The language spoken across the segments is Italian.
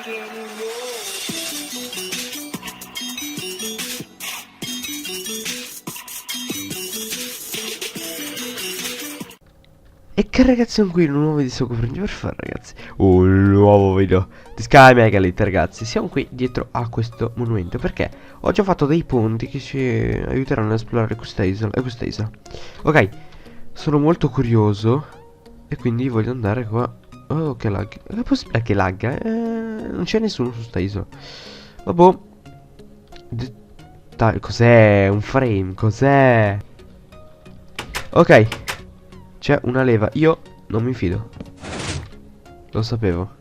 E che ragazzi, sono qui in un nuovo video per fare, ragazzi, un nuovo video di Sky Mergalith, ragazzi. Siamo qui dietro a questo monumento perché ho già fatto dei ponti che ci aiuteranno ad esplorare questa isola e questa isola. Ok, sono molto curioso e quindi voglio andare qua. Oh, che lag. È possibile che lagga? Non c'è nessuno su sta isola. Vabbè. Cos'è? Un frame? Cos'è? Ok, c'è una leva. Io non mi fido. Lo sapevo.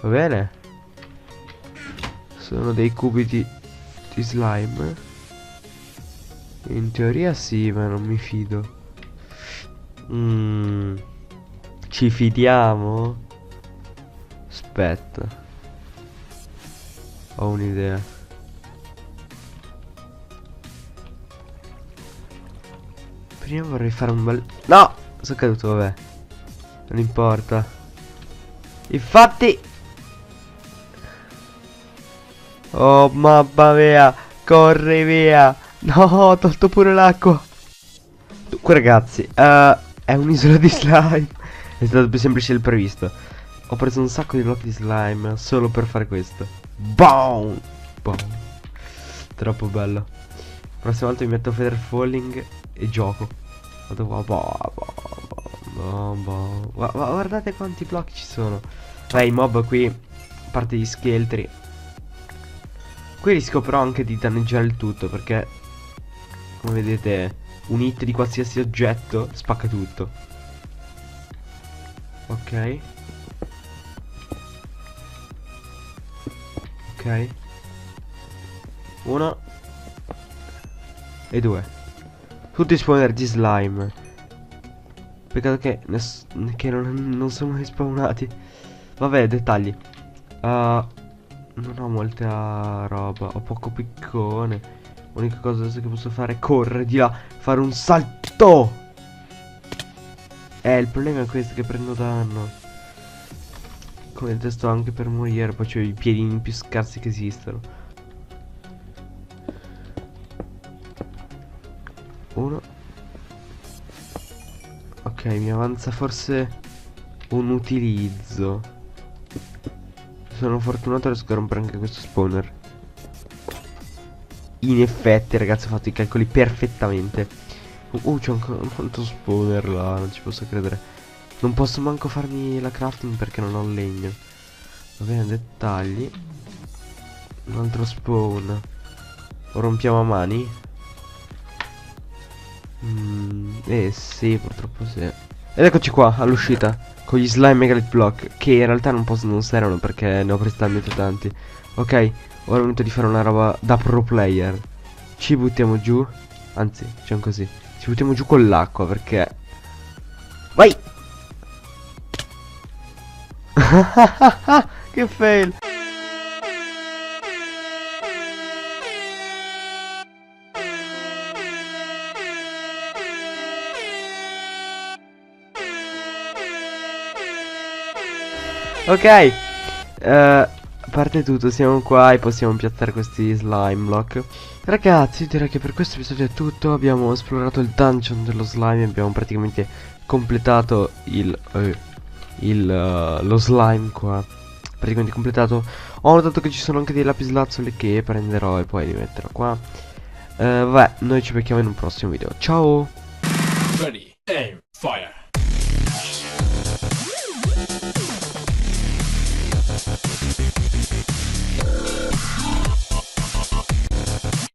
Va bene. Sono dei cubi di slime. In teoria sì, ma non mi fido. Ci fidiamo? Aspetta. Ho un'idea. Prima vorrei fare un bel... No! Sono caduto, vabbè. Non importa. Infatti... Oh, mamma mia! Corri via! No, ho tolto pure l'acqua. Dunque, ragazzi, è un'isola di slime. È stato più semplice del previsto. Ho preso un sacco di blocchi di slime solo per fare questo. Boom! Boom. Troppo bello. La prossima volta mi metto Feather Falling e gioco. Vado qua. Guardate quanti blocchi ci sono. I mob qui, a parte gli scheletri. Qui rischio però anche di danneggiare il tutto perché, come vedete, un hit di qualsiasi oggetto spacca tutto. Ok. Ok. 1 e 2. Tutti spawner di slime. Peccato che non sono rispawnati. Vabbè, dettagli. Non ho molta roba. Ho poco piccone. L'unica cosa adesso che posso fare è correre di là, fare un salto. Il problema è questo, che prendo danno. Come vedete sto anche per morire. Poi c'ho i piedini più scarsi che esistono. 1. Ok, mi avanza forse un utilizzo. Sono fortunato, riesco a rompere anche questo spawner. In effetti, ragazzi, ho fatto i calcoli perfettamente. C'è ancora un quanto spawner là, non ci posso credere. Non posso manco farmi la crafting perché non ho legno. Va bene, dettagli. Un altro spawn. Lo rompiamo a mani? Sì, purtroppo sì. Ed eccoci qua, all'uscita, con gli slime Megalith block, che in realtà non servono perché ne ho presi talmente tanti. Ok, ora è venuto di fare una roba da pro player. Ci buttiamo giù. Anzi, facciamo così. Ci buttiamo giù con l'acqua perché... Vai! Che fail! Ok, a parte tutto, siamo qua e possiamo piazzare questi slime block. Ragazzi, direi che per questo episodio è tutto. Abbiamo esplorato il dungeon dello slime. Abbiamo praticamente completato lo slime qua. Praticamente completato. Ho notato che ci sono anche dei lapislazzuli che prenderò e poi li metterò qua. Vabbè, noi ci becchiamo in un prossimo video. Ciao. Ready, aim, fire.